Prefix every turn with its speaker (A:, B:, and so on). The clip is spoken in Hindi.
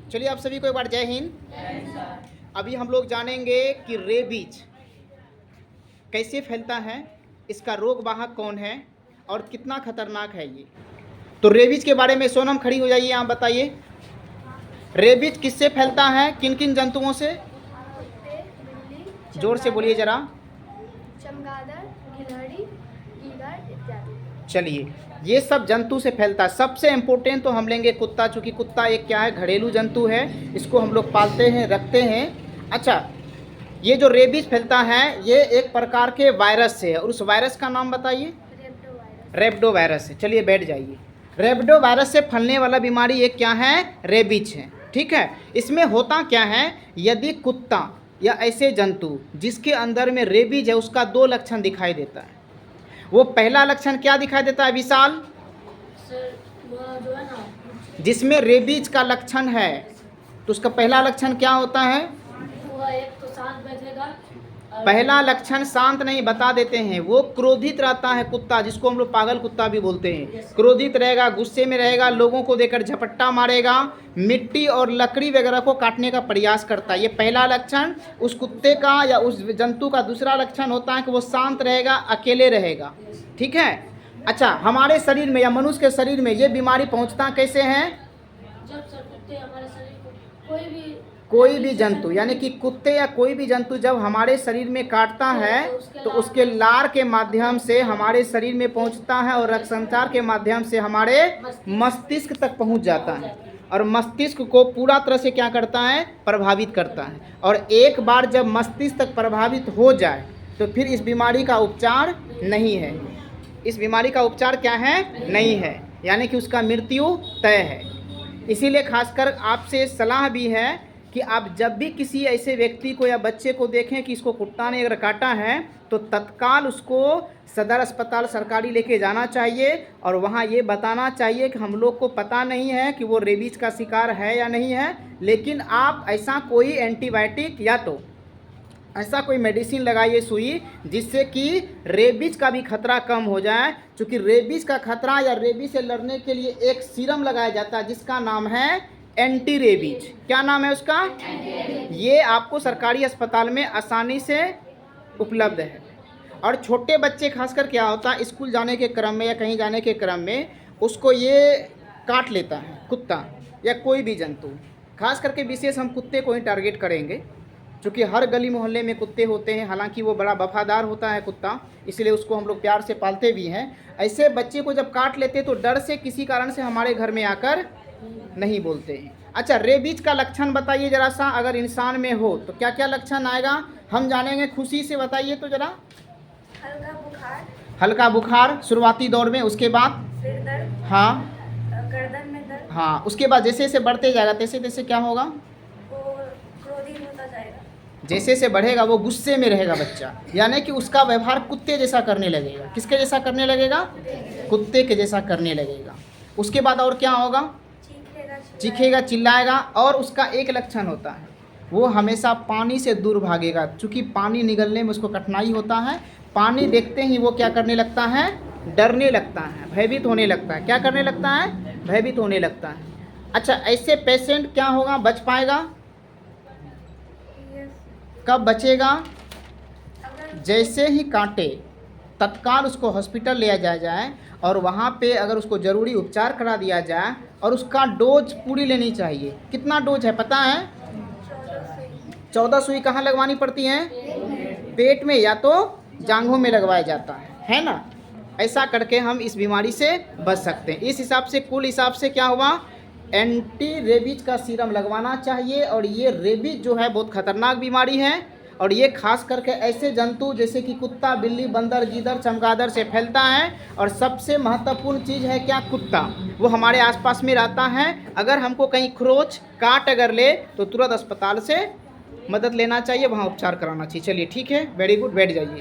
A: चलिए आप सभी को एक बार जय हिंद। अभी हम लोग जानेंगे कि रेबीज कैसे फैलता है, इसका रोग वाहक कौन है और कितना खतरनाक है ये। तो रेबीज के बारे में सोनम खड़ी हो जाइए, आप बताइए रेबीज किससे फैलता है, किन किन जंतुओं से।
B: कुत्ते, बिल्ली,
A: जोर से बोलिए जरा।
B: चमगादड़, गिलहरी, गीदड़ इत्यादि।
A: चलिए, ये सब जंतु से फैलता है। सबसे इम्पोर्टेंट तो हम लेंगे कुत्ता, चूँकि कुत्ता एक क्या है, घरेलू जंतु है, इसको हम लोग पालते हैं, रखते हैं। अच्छा, ये जो रेबीज फैलता है ये एक प्रकार के वायरस से है, और उस वायरस का नाम बताइए। रेब्डो वायरस है। चलिए बैठ जाइए। रेब्डो वायरस से फैलने वाला बीमारी एक क्या है, रेबीज है। ठीक है, इसमें होता क्या है, यदि कुत्ता या ऐसे जंतु जिसके अंदर में रेबीज है उसका दो लक्षण दिखाई देता है। वो पहला लक्षण क्या दिखाई देता है विशाल?
B: जो है ना,
A: जिसमें रेबीज का लक्षण है तो उसका पहला लक्षण क्या होता है?
B: वो एक तो शांत बैठेगा।
A: पहला लक्षण शांत नहीं, बता देते हैं, वो क्रोधित रहता है कुत्ता, जिसको हम लोग पागल कुत्ता भी बोलते हैं। क्रोधित रहेगा, गुस्से में रहेगा, लोगों को देखकर झपट्टा मारेगा, मिट्टी और लकड़ी वगैरह को काटने का प्रयास करता है। ये पहला लक्षण उस कुत्ते का या उस जंतु का। दूसरा लक्षण होता है कि वो शांत रहेगा, अकेले रहेगा। ठीक है। अच्छा, हमारे शरीर में या मनुष्य के शरीर में ये बीमारी पहुंचता कैसे है?
B: जब कुत्ते हमारे शरीर को
A: कोई भी जंतु, यानी कि कुत्ते या कोई भी जंतु जब हमारे शरीर में काटता है तो उसके लार के माध्यम से हमारे शरीर में पहुंचता है और रक्त संचार के माध्यम से हमारे मस्तिष्क तक पहुंच जाता है, और मस्तिष्क को पूरा तरह से क्या करता है, प्रभावित करता है। और एक बार जब मस्तिष्क तक प्रभावित हो जाए तो फिर इस बीमारी का उपचार नहीं है। इस बीमारी का उपचार क्या है, नहीं है, यानी कि उसका मृत्यु तय है। इसीलिए खासकर आपसे सलाह भी है कि आप जब भी किसी ऐसे व्यक्ति को या बच्चे को देखें कि इसको कुत्ता ने अगर काटा है तो तत्काल उसको सदर अस्पताल सरकारी लेके जाना चाहिए, और वहाँ ये बताना चाहिए कि हम लोग को पता नहीं है कि वो रेबीज का शिकार है या नहीं है, लेकिन आप ऐसा कोई एंटीबायोटिक या तो ऐसा कोई मेडिसिन लगाइए, सुई, जिससे कि रेबीज का भी खतरा कम हो जाए। क्योंकि रेबीज का खतरा या रेबीज से लड़ने के लिए एक सीरम लगाया जाता है जिसका नाम है एंटी रेबीज। क्या नाम है उसका? ये आपको सरकारी अस्पताल में आसानी से उपलब्ध है। और छोटे बच्चे खासकर क्या होता है, स्कूल जाने के क्रम में या कहीं जाने के क्रम में उसको ये काट लेता है कुत्ता या कोई भी जंतु। खास करके विशेष हम कुत्ते को ही टारगेट करेंगे, क्योंकि हर गली मोहल्ले में कुत्ते होते हैं। हालांकि वो बड़ा वफादार होता है कुत्ता, इसलिए उसको हम लोग प्यार से पालते भी हैं। ऐसे बच्चे को जब काट लेते तो डर से किसी कारण से हमारे घर में आकर नहीं बोलते हैं। अच्छा, रेबीज का लक्षण बताइए जरा सा, अगर इंसान में हो तो क्या क्या लक्षण आएगा हम जानेंगे, खुशी से बताइए तो जरा।
B: हल्का बुखार,
A: हल्का बुखार शुरुआती दौर में, उसके बाद
B: सिर दर्द,
A: हाँ
B: गर्दन में दर्द,
A: हाँ, उसके बाद जैसे जैसे बढ़ते जाएगा तैसे तैसे क्या होगा,
B: वो क्रोधित होता जाएगा।
A: जैसे जैसे बढ़ेगा वो गुस्से में रहेगा बच्चा, यानी कि उसका व्यवहार कुत्ते जैसा करने लगेगा। किसके जैसा करने लगेगा? कुत्ते के जैसा करने लगेगा। उसके बाद और क्या होगा? चीखेगा, चिल्लाएगा। और उसका एक लक्षण होता है, वो हमेशा पानी से दूर भागेगा, क्योंकि पानी निगलने में उसको कठिनाई होता है। पानी देखते ही वो क्या करने लगता है, डरने लगता है, भयभीत होने लगता है। क्या करने लगता है? भयभीत होने लगता है। अच्छा, ऐसे पेशेंट क्या होगा, बच पाएगा? कब बचेगा? जैसे ही काटे तत्काल उसको हॉस्पिटल ले जाया जाए, और वहाँ पे अगर उसको ज़रूरी उपचार करा दिया जाए, और उसका डोज पूरी लेनी चाहिए। कितना डोज है पता है? 14 सुई कहाँ लगवानी पड़ती हैं? पेट में या तो जांघों में लगवाया जाता है ना। ऐसा करके हम इस बीमारी से बच सकते हैं। इस हिसाब से कुल हिसाब से क्या हुआ, एंटी रेबीज का सीरम लगवाना चाहिए। और ये रेबीज जो है बहुत खतरनाक बीमारी है, और ये खास करके ऐसे जंतु जैसे कि कुत्ता, बिल्ली, बंदर, गीदड़, चमगादड़ से फैलता है। और सबसे महत्वपूर्ण चीज़ है क्या, कुत्ता, वो हमारे आसपास में रहता है। अगर हमको कहीं खरोच काट अगर ले तो तुरंत अस्पताल से मदद लेना चाहिए, वहाँ उपचार कराना चाहिए। चलिए ठीक है, वेरी गुड, बैठ जाइए।